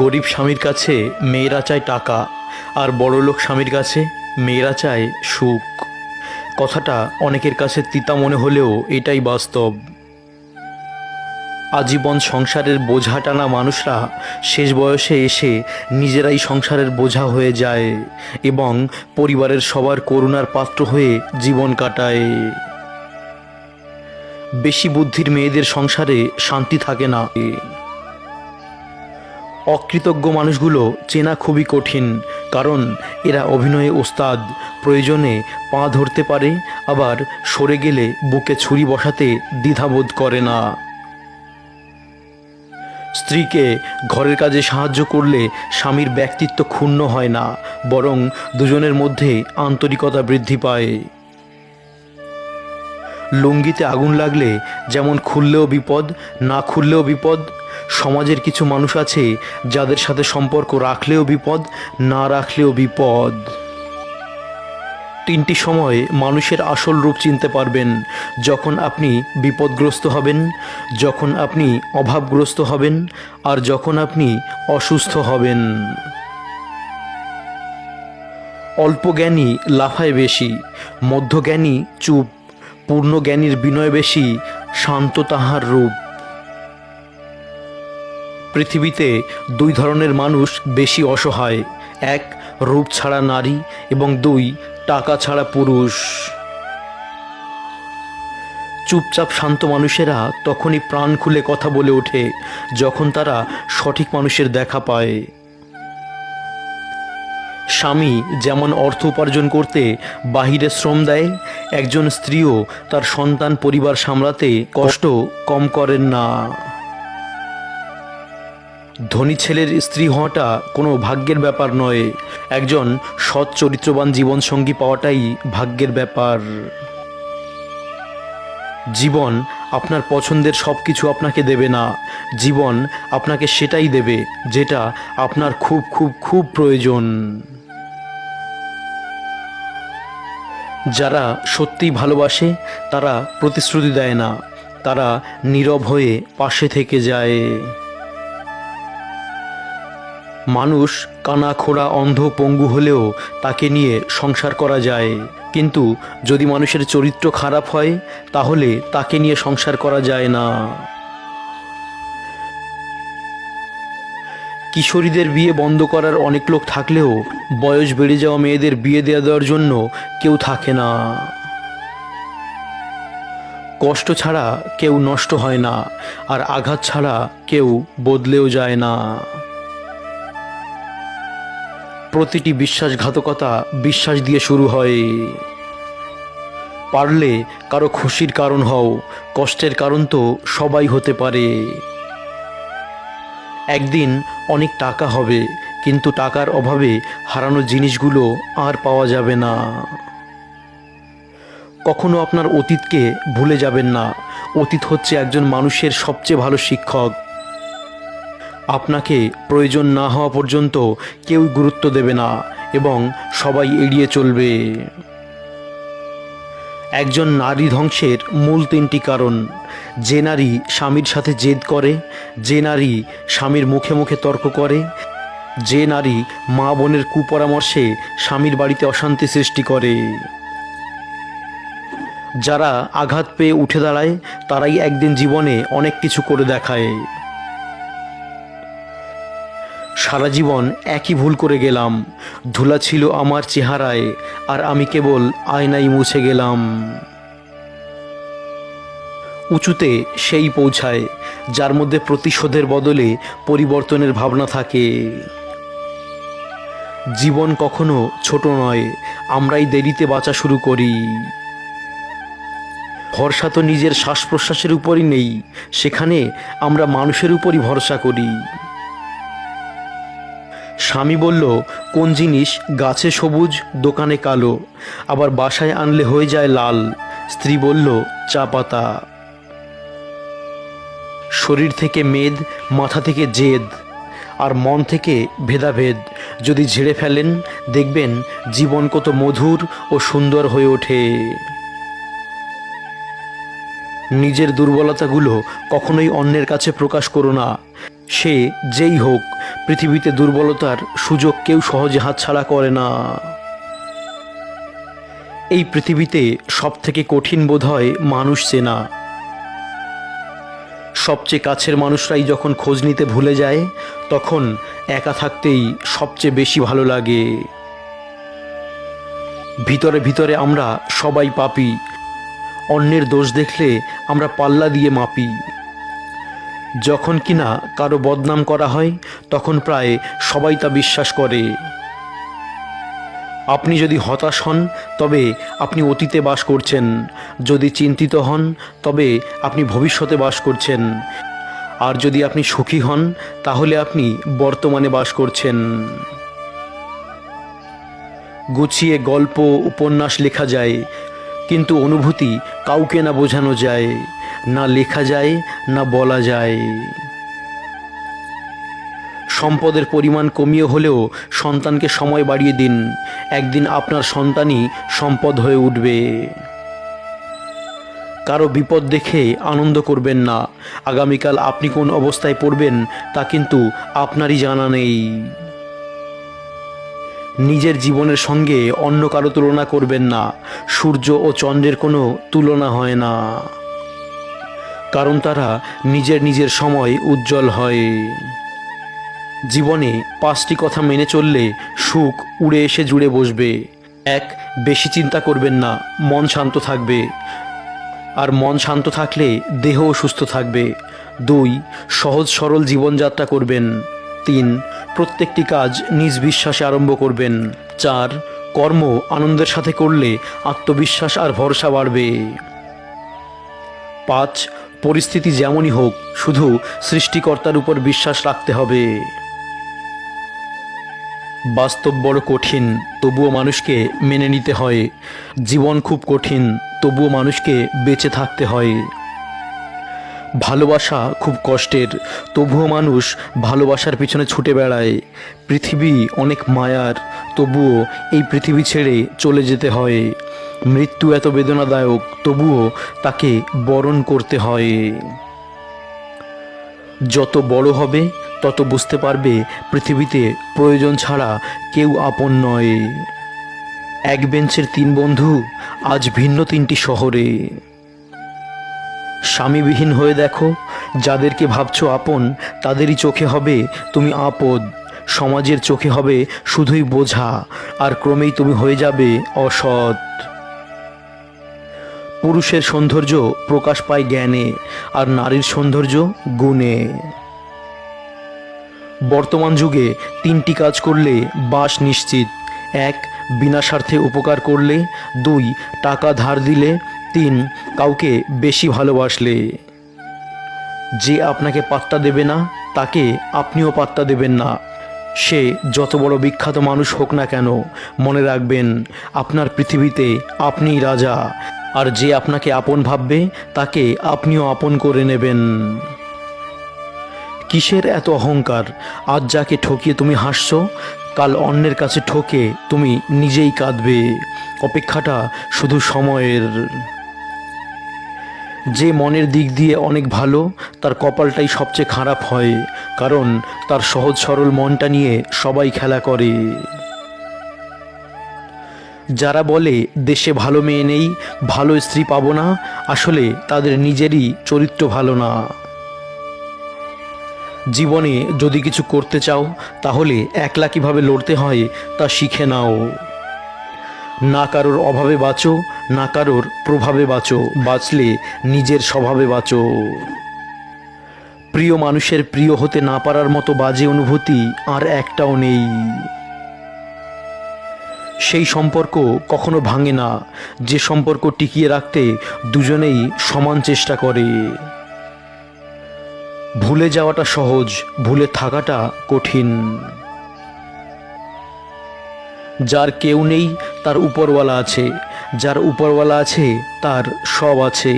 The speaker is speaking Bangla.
গরিব স্বামীর কাছে মেয়েরা চায় টাকা, আর বড়লোক স্বামীর কাছে মেয়েরা চায় সুখ। কথাটা অনেকের কাছে তিতা মনে হলেও এটাই বাস্তব। আজীবন সংসারের বোঝা টানা মানুষরা শেষ বয়সে এসে নিজেরাই সংসারের বোঝা হয়ে যায় এবং পরিবারের সবার করুণার পাত্র হয়ে জীবন কাটায়। বেশি বুদ্ধির মেয়েদের সংসারে শান্তি থাকে না। অকৃতজ্ঞ মানুষগুলো চেনা খুবই কঠিন, কারণ এরা অভিনয়ে ওস্তাদ। প্রয়োজনে পা ধরতে পারে, আবার সরে গেলে বুকে ছুরি বসাতে দ্বিধাবোধ করে না। স্ত্রীকে ঘরের কাজে সাহায্য করলে স্বামীর ব্যক্তিত্ব ক্ষুণ্ণ হয় না, বরং দুজনের মধ্যে আন্তরিকতা বৃদ্ধি পায়। লুঙ্গিতে আগুন লাগলে যেমন খুললেও বিপদ, না খুললেও বিপদ, সমাজের কিছু মানুষ আছে যাদের সাথে সম্পর্ক রাখলেও বিপদ, না রাখলেও বিপদ। তিনটি সময়ে মানুষের আসল রূপ চিনতে পারবেন: যখন আপনি বিপদগ্রস্ত হবেন, যখন আপনি অভাবগ্রস্ত হবেন, আর যখন আপনি অসুস্থ হবেন। অল্প জ্ঞানী লাফায় বেশি, মধ্যজ্ঞানী চুপ, পূর্ণ জ্ঞানীর বিনয় বেশি, শান্ত তাহার রূপ। পৃথিবীতে দুই ধরনের মানুষ বেশি অসহায়: এক, রূপ ছাড়া নারী, এবং দুই, টাকা ছাড়া পুরুষ। চুপচাপ শান্ত মানুষেরা তখনই প্রাণ খুলে কথা বলে ওঠে যখন তারা সঠিক মানুষের দেখা পায়। স্বামী যেমন অর্থ উপার্জন করতে বাহিরে শ্রম দেয়, একজন স্ত্রীও তার সন্তান পরিবার সামলাতে কষ্ট কম করেন না। ধনী ছেলের স্ত্রী হওয়াটা কোনো ভাগ্যের ব্যাপার নয়, একজন সৎ চরিত্রবান জীবনসঙ্গী পাওয়াটাই ভাগ্যের ব্যাপার। জীবন আপনার পছন্দের সব কিছু আপনাকে দেবে না, জীবন আপনাকে সেটাই দেবে যেটা আপনার খুব খুব খুব প্রয়োজন। যারা সত্যিই ভালোবাসে তারা প্রতিশ্রুতি দেয় না, তারা নীরব হয়ে পাশে থেকে যায়। মানুষ কানা খোড়া অন্ধ পঙ্গু হলেও তাকে নিয়ে সংসার করা যায়, কিন্তু যদি মানুষের চরিত্র খারাপ হয় তাহলে তাকে নিয়ে সংসার করা যায় না। কিশোরীদের বিয়ে বন্ধ করার অনেক লোক থাকলেও বয়স বেড়ে যাওয়া মেয়েদের বিয়ে দেওয়ার জন্য কেউ থাকে না। কষ্ট ছাড়া কেউ নষ্ট হয় না, আর আঘাত ছাড়া কেউ বদলেও যায় না। প্রতিটি বিশ্বাসঘাতকতা বিশ্বাস দিয়ে শুরু হয়। পারলে কারো খুশির কারণ হও, কষ্টের কারণ তো সবাই হতে পারে। একদিন অনেক টাকা হবে, কিন্তু টাকার অভাবে হারানো জিনিসগুলো আর পাওয়া যাবে না। কখনো আপনার অতীতকে ভুলে যাবেন না, অতীত হচ্ছে একজন মানুষের সবচেয়ে ভালো শিক্ষক। আপনাকে প্রয়োজন না হওয়া পর্যন্ত কেউ গুরুত্ব দেবে না এবং সবাই এড়িয়ে চলবে। একজন নারী ধ্বংসের মূল তিনটি কারণ: যে নারী স্বামীর সাথে জেদ করে, যে নারী স্বামীর মুখে মুখে তর্ক করে, যে নারী মা বোনের কুপরামর্শে স্বামীর বাড়িতে অশান্তি সৃষ্টি করে। যারা আঘাত পেয়ে উঠে দাঁড়ায় তারাই একদিন জীবনে অনেক কিছু করে দেখায়। সারা জীবন একই ভুল করে গেলাম, ধুলা ছিল আমার চেহারায়, আর আমি কেবল আয়নায় মুছে গেলাম। উঁচুতে সেই পৌঁছায় যার মধ্যে প্রতিশোধের বদলে পরিবর্তনের ভাবনা থাকে। জীবন কখনো ছোট নয়, আমরাই দেরিতে বাঁচা শুরু করি। ভরসা তো নিজের শ্বাস প্রশ্বাসের উপরই নেই, সেখানে আমরা মানুষের উপরই ভরসা করি। স্বামী বলল, কোন জিনিস গাছে সবুজ দোকানে কালো, আবার বাসায় আনলে হয়ে যায় লাল। স্ত্রী বলল, চা পাতা। শরীর থেকে মেদ, মাথা থেকে জেদ, আর মন থেকে ভেদাভেদ যদি ঝেড়ে ফেলেন, দেখবেন জীবন কত মধুর ও সুন্দর হয়ে ওঠে। নিজের দুর্বলতাগুলো কখনোই অন্যের কাছে প্রকাশ করো না, সে যেই হোক। পৃথিবীতে দুর্বলতার সুযোগ কেউ সহজে হাতছাড়া করে না। এই পৃথিবীতে সবথেকে কঠিন বোধ হয় মানুষ চেনা। সবচেয়ে কাছের মানুষরাই যখন খোঁজ নিতে ভুলে যায়, তখন একা থাকতেই সবচেয়ে বেশি ভালো লাগে। ভিতরে ভিতরে আমরা সবাই পাপী। অন্যের দোষ দেখলে আমরা পাল্লা দিয়ে মাপি। যখন কিনা কারো বদনাম করা হয়, তখন প্রায় সবাই তা বিশ্বাস করে। আপনি যদি হতাশ হন, তবে আপনি অতীতে বাস করছেন। যদি চিন্তিত হন, তবে আপনি ভবিষ্যতে বাস করছেন। আর যদি আপনি সুখী হন, তাহলে আপনি বর্তমানে বাস করছেন। গুছিয়ে গল্প উপন্যাস লেখা যায়, কিন্তু অনুভূতি কাউকে না বোঝানো যায়, না লেখা যায়, না বলা যায়। সম্পদের পরিমাণ কমিয়ে হলেও সন্তানকে সময় বাড়িয়ে দিন। একদিন আপনার সন্তানই সম্পদ হয়ে উঠবে। কারো বিপদ দেখে আনন্দ করবেন না। আগামীকাল আপনি কোন অবস্থায় পড়বেন তা কিন্তু আপনারই জানা নেই। নিজের জীবনের সঙ্গে অন্য কারো তুলনা করবেন না। সূর্য ও চন্দ্রের কোনো তুলনা হয় না, কারণ তারা নিজের নিজের সময় উজ্জ্বল হয়। জীবনে 5টি কথা মেনে চললে সুখ উড়ে এসে জুড়ে বসবে। 1. বেশি চিন্তা করবেন না, মন শান্ত থাকবে। আর মন শান্ত থাকলে দেহও সুস্থ থাকবে। 2. সহজ সরল জীবনযাত্রা করবেন। 3. প্রত্যেকটি কাজ নিজ বিশ্বাসে আরম্ভ করবেন। 4. কর্ম আনন্দের সাথে করলে আত্মবিশ্বাস আর ভরসা বাড়বে। 5. পরিস্থিতি যেমনই হোক, শুধু সৃষ্টিকর্তার উপর বিশ্বাস রাখতে হবে। বাস্তব বড় কঠিন, তবুও মানুষকে মেনে নিতে হয়। জীবন খুব কঠিন, তবুও মানুষকে বেঁচে থাকতে হয়। ভালোবাসা খুব কষ্টের, তবুও মানুষ ভালোবাসার পিছনে ছুটে বেড়ায়। পৃথিবী অনেক মায়ার, তবুও এই পৃথিবী ছেড়ে চলে যেতে হয়। মৃত্যু এত বেদনাদায়ক, তবুও তাকে বরণ করতে হয়। যত বড় হবে, তত বুঝতে পারবে পৃথিবীতে প্রয়োজন ছাড়া কেউ আপন নয়। এক বেঞ্চের 3 বন্ধু আজ ভিন্ন 3টি শহরে। স্বামীবিহীন হয়ে দেখো, যাদেরকে ভাবছো আপন, তাদেরই চোখে হবে তুমি আপদ। সমাজের চোখে হবে শুধুই বোঝা, আর ক্রমেই তুমি হয়ে যাবে অসৎ। পুরুষের সৌন্দর্য প্রকাশ পায় জ্ঞানে, আর নারীর সৌন্দর্য গুণে। বর্তমান যুগে 3টি কাজ করলে বাস নিশ্চিত। 1. বিনা স্বার্থে উপকার করলে। 2. টাকা ধার দিলে। 3. কাউকে বেশি ভালোবাসলে। যে আপনাকে পাত্তা দেবে না, তাকে আপনিও পাত্তা দেবেন না। সে যত বড় বিখ্যাত মানুষ হোক না কেন, মনে রাখবেন আপনার পৃথিবীতে আপনিই রাজা। আর যে আপনাকে আপন ভাববে, তাকে আপনিও আপন করে নেবেন। কিসের এত অহংকার? আজ যাকে ঠকিয়ে তুমি হাসছো, কাল অন্যের কাছে ঠকে তুমি নিজেই কাঁদবে। অপেক্ষাটা শুধু সময়ের। যে মনের দিক দিয়ে অনেক ভালো, তার কপালটাই সবচেয়ে খারাপ হয়, কারণ তার সহজ সরল মনটা নিয়ে সবাই খেলা করে। যারা বলে দেশে ভালো মেয়ে নেই, ভালো স্ত্রী পাবো না, আসলে তাদের নিজেরই চরিত্র ভালো না। জীবনে যদি কিছু করতে চাও, তাহলে একলা কিভাবে লড়তে হয় তা শিখে নাও। না কারোর অভাবে বাঁচো, না কারোর প্রভাবে বাঁচো, বাঁচলে নিজের স্বভাবে বাঁচো। প্রিয় মানুষের প্রিয় হতে না পারার মতো বাজে অনুভূতি আর একটাও নেই। সেই সম্পর্ক কখনো ভাঙে না, যে সম্পর্ক টিকিয়ে রাখতে দুজনেই সমান চেষ্টা করে। ভুলে যাওয়াটা সহজ, ভুলে থাকাটা কঠিন। যার কেউ নেই, তার উপরওয়ালা আছে। যার উপরওয়ালা আছে, তার সব আছে।